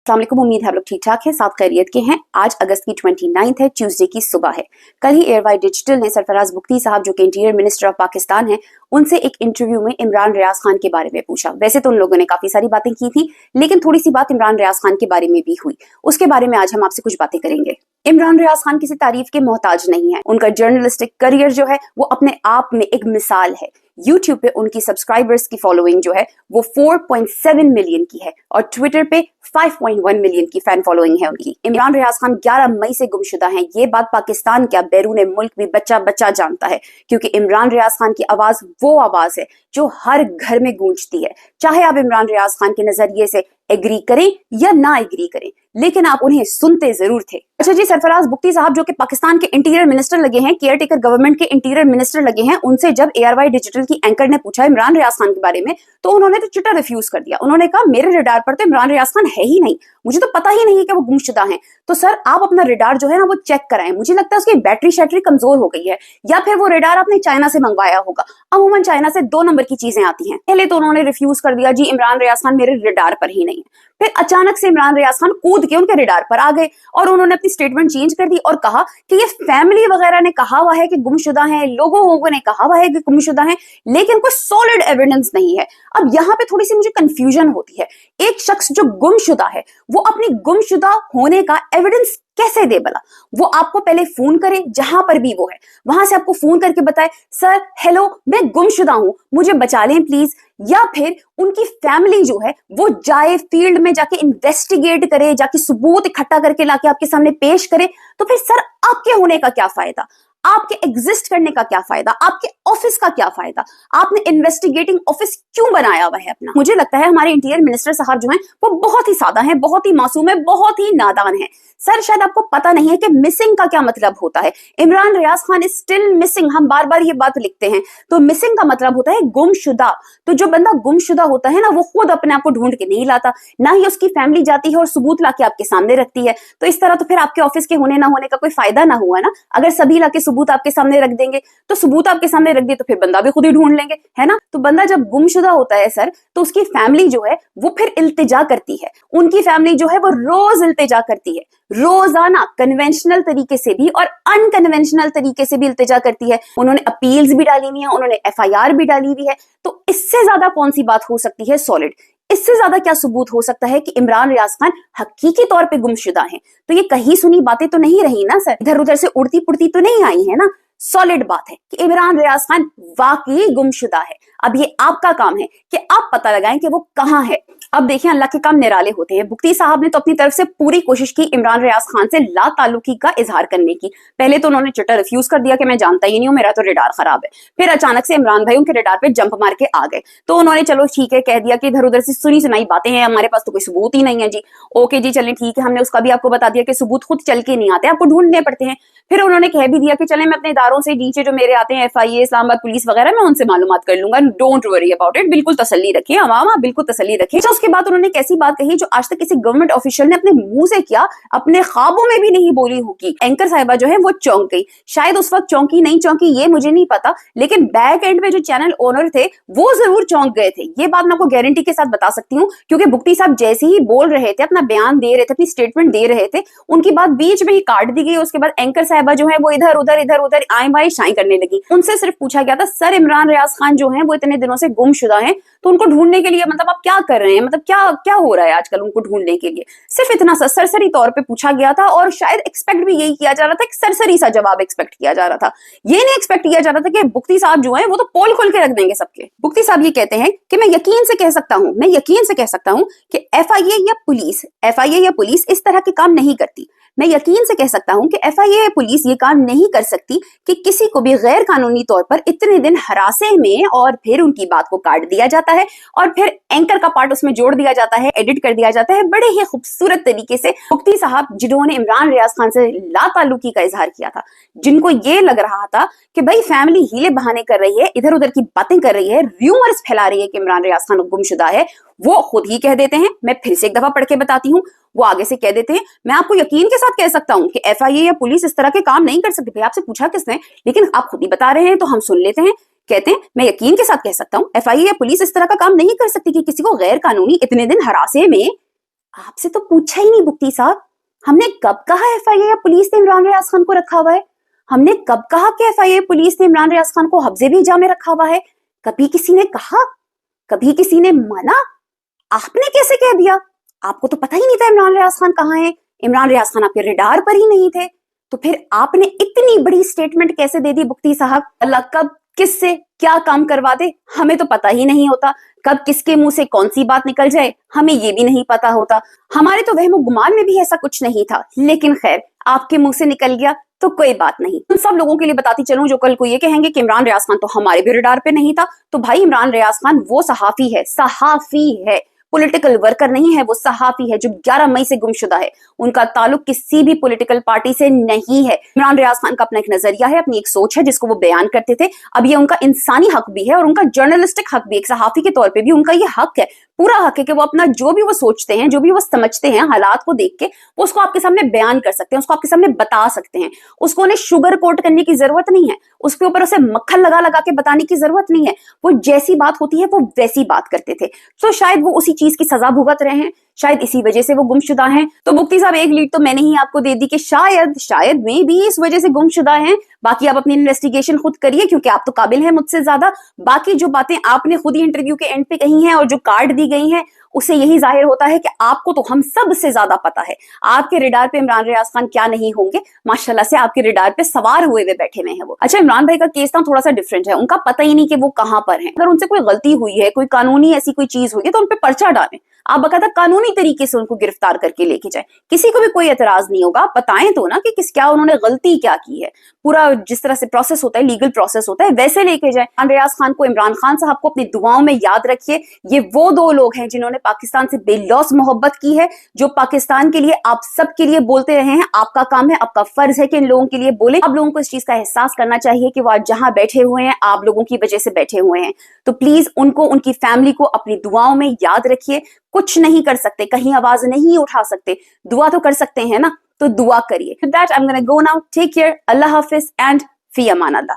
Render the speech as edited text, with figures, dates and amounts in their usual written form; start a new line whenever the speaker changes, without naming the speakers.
अस्सलामुअलैकुम, उम्मीद है आप लोग ठीक ठाक हैं, साथ खैरियत के हैं। आज अगस्त की 29 है, ट्यूसडे की सुबह है। कल ही एयरवाई डिजिटल ने सरफराज बुख्ती साहब जो कि इंटीरियर मिनिस्टर ऑफ पाकिस्तान हैं, उनसे एक इंटरव्यू में इमरान रियाज खान के बारे में पूछा। वैसे तो उन लोगों ने काफी सारी बातें की थी, लेकिन थोड़ी सी बात इमरान रियाज खान के बारे में भी हुई। उसके बारे में आज हम आपसे कुछ बातें करेंगे। इमरान रियाज खान किसी तारीफ के मोहताज नहीं है। उनका जर्नलिस्टिक करियर जो है वो अपने आप में एक मिसाल है। यूट्यूब पे उनकी सब्सक्राइबर्स की फॉलोइंग जो है वो 4.7 मिलियन की है और ट्विटर पे 5.1 मिलियन की फैन फॉलोइंग है उनकी। इमरान रियाज खान 11 मई से गुमशुदा हैं। ये बात पाकिस्तान क्या बैरून मुल्क भी बच्चा बच्चा जानता है, क्योंकि इमरान रियाज खान की आवाज वो आवाज है जो हर घर में गूंजती है। चाहे आप इमरान रियाज खान के नजरिए से एग्री करें या ना एग्री करें, लेकिन आप उन्हें सुनते जरूर थे। अच्छा जी, सरफराज बुख्ती साहब जो कि पाकिस्तान के इंटीरियर मिनिस्टर लगे हैं, केयर टेकर गवर्नमेंट के इंटीरियर मिनिस्टर लगे हैं, उनसे जब एयरवाई डिजिटल की एंकर ने पूछा इमरान रियाज खान के बारे में, तो उन्होंने तो चिट्टा रिफ्यूज कर दिया। उन्होंने कहा मेरे रडार पर तो इमरान रियाज खान है ही नहीं, मुझे तो पता ही नहीं है कि वो गुमशुदा हैं। तो सर आप अपना रडार जो है ना वो चेक कराएं। मुझे लगता है उसकी बैटरी शैटरी कमजोर हो गई है, या फिर वो रडार आपने चाइना से मंगवाया होगा। अमूमन चाइना से 2 नंबर की चीजें आती हैं। पहले तो उन्होंने रिफ्यूज कर दिया, जी इमरान रियाज खान मेरे रडार पर ही नहीं है। फिर अचानक से इमरान रियाज खान कूद के उनके रडार पर आ गए और उन्होंने अपनी स्टेटमेंट चेंज कर दी और कहा कि ये फैमिली वगैरह ने कहा हुआ है कि गुमशुदा हैं, लोगों ने कहा हुआ है कि गुमशुदा हैं, लेकिन कोई सॉलिड एविडेंस नहीं है। अब यहाँ पे थोड़ी सी मुझे कंफ्यूजन होती है। एक शख्स जो गुमशुदा है वो अपनी गुमशुदा होने का एविडेंस कैसे दे भला? वो आपको पहले फोन करे, जहां पर भी वो है वहां से आपको फोन करके बताए सर हेलो मैं गुमशुदा हूं, मुझे बचा लें प्लीज। या फिर उनकी फैमिली जो है वो जाए फील्ड में जाके इन्वेस्टिगेट करे, जाके सबूत इकट्ठा करके लाके आपके सामने पेश करे। तो फिर सर आपके होने का क्या फायदा, आपके एग्जिस्ट करने का क्या फायदा, आपके ऑफिस का क्या फायदा? आपने इन्वेस्टिगेटिंग ऑफिस क्यों बनाया हुआ है अपना? मुझे लगता है हमारे इंटीरियर मिनिस्टर साहब जो हैं वो बहुत ही सादा हैं, बहुत ही मासूम है, बहुत ही नादान है। सर शायद आपको पता नहीं है कि मिसिंग का क्या मतलब होता है। Imran Riaz Khan is still missing. हम बार बार ये बात लिखते हैं, तो मिसिंग का मतलब होता है गुमशुदा। तो जो बंदा गुमशुदा होता है ना वो खुद अपने आप को ढूंढ के नहीं लाता, ना ही उसकी फैमिली जाती है और सबूत लाके आपके सामने रखती है। तो इस तरह तो फिर आपके ऑफिस के होने ना होने का कोई फायदा ना हुआ ना। अगर सभी लाके सबूत आपके सामने रख देंगे तो सबूत आपके सामने रख दिए तो फिर बंदा भी खुद ही ढूंढ लेंगे, है ना। तो बंदा जब गुमशुदा होता है सर, तो उसकी फैमिली जो है वो फिर इल्तिजा करती है। उनकी फैमिली जो है वो रोज इल्तिजा करती है, रोजाना कन्वेंशनल तरीके से भी और अनकन्वेंशनल तरीके से भी इल्तिजा करती है। उन्होंने अपील्स भी डाली हुई है, उन्होंने एफआईआर भी डाली हुई है। तो इससे ज्यादा कौन सी बात हो सकती है सॉलिड? इससे ज्यादा क्या सबूत हो सकता है कि इमरान रियाज खान हकीकी तौर पे गुमशुदा हैं? तो ये कहीं सुनी बातें तो नहीं रही ना सर, इधर उधर से उड़ती पुड़ती तो नहीं आई है ना। सॉलिड बात है कि इमरान रियाज खान वाकई गुमशुदा है। अब ये आपका काम है कि आप पता लगाएं कि वो कहां है। अब देखिए अल्लाह के काम निराले होते हैं। बुख्ती साहब ने तो अपनी तरफ से पूरी कोशिश की इमरान रियाज खान से ला ताल्लुकी का इजहार करने की। पहले तो उन्होंने चिट्टा रिफ्यूज कर दिया कि मैं जानता ही नहीं हूं, मेरा तो रडार खराब है। फिर अचानक से इमरान भाई उनके रडार पे जंप मार के आ गए, तो उन्होंने चलो ठीक है कह दिया कि इधर उधर से सुनी सुनाई बातें हैं, हमारे पास तो कोई सबूत ही नहीं है जी। ओके जी चलें ठीक है, हमने उसका भी आपको बता दिया कि सबूत खुद चल के नहीं आते, आपको ढूंढने पड़ते हैं। फिर उन्होंने कह भी दिया कि चलें मैं अपने इदारों से नीचे जो मेरे आते हैं एफआईए, इस्लामाबाद पुलिस वगैरह, मैं उनसे मालूमात कर लूंगा, डोंट वरी अबाउट इट। बिल्कुल तसल्ली रखिए अवाम, बिल्कुल तसल्ली रखिए। तो उसके बाद उन्होंने कैसी बात कही जो आज तक किसी गवर्नमेंट ऑफिशियल ने अपने मुंह से किया, अपने ख्वाबों में भी नहीं बोली होगी। एंकर साहिबा जो है वो चौंक गई। शायद उस वक्त चौंकी नहीं चौंकी ये मुझे नहीं पता, लेकिन बैक एंड में जो चैनल ओनर थे वो जरूर चौंक गए थे। ये बात मैं आपको गारंटी के साथ बता सकती हूँ, क्योंकि बुख्ती साहब जैसे ही बोल रहे थे, अपना बयान दे रहे थे, अपनी स्टेटमेंट दे रहे थे, उनकी बात बीच में ही काट दी गई। उसके बाद एंकर साहिबा जो है वो इधर उधर आए बाई शाई करने लगी। उनसे सिर्फ पूछा गया था सर इमरान रियाज खान जो है वो इतने दिनों से गुमशुदा हैं, तो उनको ढूंढने के लिए मतलब आप क्या कर रहे हैं, मतलब क्या क्या हो रहा है आजकल उनको ढूंढने के लिए? सिर्फ इतना सा सरसरी तौर पे पूछा गया था और शायद एक्सपेक्ट भी यही किया जा रहा था, एक सरसरी सा जवाब एक्सपेक्ट किया जा रहा था। ये नहीं एक्सपेक्ट किया जा रहा था कि बुख्ती साहब जो है वो तो पोल खोल के रख देंगे सबके। बुख्ती साहब ये कहते हैं कि मैं यकीन से कह सकता हूं कि एफआईए या पुलिस इस तरह के काम नहीं करती। मैं यकीन से कह सकता हूं कि एफआईए या पुलिस ये काम नहीं कर सकती कि किसी को भी गैर कानूनी तौर पर इतने दिन हरासे में और फिर उनकी बात को काट दिया जाता है और फिर एंकर का पार्ट उसमें जोड़ दिया जाता है, एडिट कर दिया जाता है बड़े ही खूबसूरत तरीके से। मुफ्ती साहब जिन्होंने इमरान रियाज खान से ला ताल्लुकी का इजहार किया था, जिनको ये लग रहा था कि भाई फैमिली हीले बहाने कर रही है, इधर उधर की बातें कर रही है, र्यूमर्स फैला रही है कि इमरान रियाज खान गुमशुदा है, वो खुद ही कह देते हैं। मैं फिर से एक दफा पढ़ के बताती हूँ, वो आगे से कह देते हैं मैं आपको यकीन के साथ कह सकता हूं कि एफआईए या पुलिस इस तरह के काम नहीं कर सकती। भाई आपसे पूछा किसने, लेकिन आप खुद ही बता रहे हैं तो हम सुन लेते हैं। कहते हैं मैं यकीन के साथ कह सकता हूं एफआईए या पुलिस इस तरह का काम नहीं कर सकती कि किसी को गैर कानूनी इतने दिन हरासे में आपसे तो पूछा ही नहीं बुक्ती साहब। हमने कब कहा एफआईए या पुलिस ने इमरान रियाज खान को रखा हुआ है? हमने कब कहा कि एफआईए पुलिस ने इमरान रियाज खान को हफ्जे भेजा में रखा हुआ है? कभी किसी ने कहा? कभी किसी ने मना? आपने कैसे कह दिया? आपको तो पता ही नहीं था इमरान रियाज खान कहाँ है। इमरान रियाज खान आपके रडार पर ही नहीं थे, तो फिर आपने इतनी बड़ी स्टेटमेंट कैसे दे दी बुक्ती साहब? अल्लाह कब किससे क्या काम करवा दे हमें तो पता ही नहीं होता। कब किसके मुंह से कौन सी बात निकल जाए हमें ये भी नहीं पता होता। हमारे तो वहमो गुमान में भी ऐसा कुछ नहीं था, लेकिन खैर आपके मुंह से निकल गया तो कोई बात नहीं। उन सब लोगों के लिए बताती चलूं जो कल को ये कहेंगे कि इमरान रियाज खान तो हमारे भी रडार पे नहीं था, तो भाई इमरान रियाज खान वो सहाफी है, सहाफी है, पॉलिटिकल वर्कर नहीं है, वो सहाफी है जो 11 मई से गुमशुदा है। उनका ताल्लुक किसी भी पॉलिटिकल पार्टी से नहीं है। इमरान रियाज खान का अपना एक नजरिया है, अपनी एक सोच है जिसको वो बयान करते थे। अब ये उनका इंसानी हक भी है और उनका जर्नलिस्टिक हक भी, एक सहाफी के तौर पे भी उनका ये हक है, पूरा हक है कि वो अपना जो भी वो सोचते हैं, जो भी वो समझते हैं, हालात को देख के वो उसको आपके सामने बयान कर सकते हैं, उसको आपके सामने बता सकते हैं। उसको उन्हें शुगर कोट करने की जरूरत नहीं है, उसके ऊपर उसे मक्खन लगा लगा के बताने की जरूरत नहीं है। वो जैसी बात होती है वो वैसी बात करते थे। तो शायद वो उसी चीज की सजा भुगत रहे हैं, शायद इसी वजह से वो गुमशुदा हैं। तो मुफ्ती साहब एक लीड तो मैंने ही आपको दे दी कि शायद में भी इस वजह से गुमशुदा हैं। बाकी आप अपनी इन्वेस्टिगेशन खुद करिए क्योंकि आप तो काबिल हैं मुझसे ज्यादा। बाकी जो बातें आपने खुद ही इंटरव्यू के एंड पे कही हैं और जो कार्ड दी गई हैं उससे यही जाहिर होता है कि आपको तो हम सब से ज्यादा पता है। आपके रिडार पे इमरान रियाज खान क्या नहीं होंगे, माशाल्लाह से आपके रिडार पे सवार हुए बैठे हुए हैं वो। अच्छा, इमरान भाई का केस ना थोड़ा सा डिफरेंट है, उनका पता ही नहीं कि वो कहां पर हैं। अगर उनसे कोई गलती हुई है, कोई कानूनी ऐसी कोई चीज हुई है तो उन पे पर्चा डालें, आप बकायदा कानूनी तरीके से उनको गिरफ्तार करके लेके जाए, किसी को भी कोई एतराज नहीं होगा। बताएं तो ना कि क्या उन्होंने गलती क्या की है, पूरा जिस तरह से प्रोसेस होता है, लीगल प्रोसेस होता है, वैसे लेके जाए। इमरान रियाज खान को, इमरान खान साहब को अपनी दुआओं में याद रखिए। ये वो दो लोग हैं जिन्होंने पाकिस्तान से बेलौस मोहब्बत की है, जो पाकिस्तान के लिए, आप सब के लिए बोलते रहे हैं। आपका काम है, आपका फर्ज है कि इन लोगों के लिए बोले। आप लोगों को इस चीज का एहसास करना चाहिए कि वो आज जहां बैठे हुए हैं आप लोगों की वजह से बैठे हुए हैं। तो प्लीज उनको, उनकी फैमिली को अपनी दुआओं में याद रखिए। कुछ नहीं कर सकते, कहीं आवाज नहीं उठा सकते, दुआ तो कर सकते हैं ना, तो दुआ करिए। That I am gonna go now, take care, Allah हाफिज एंड फी अमान अल्लाह।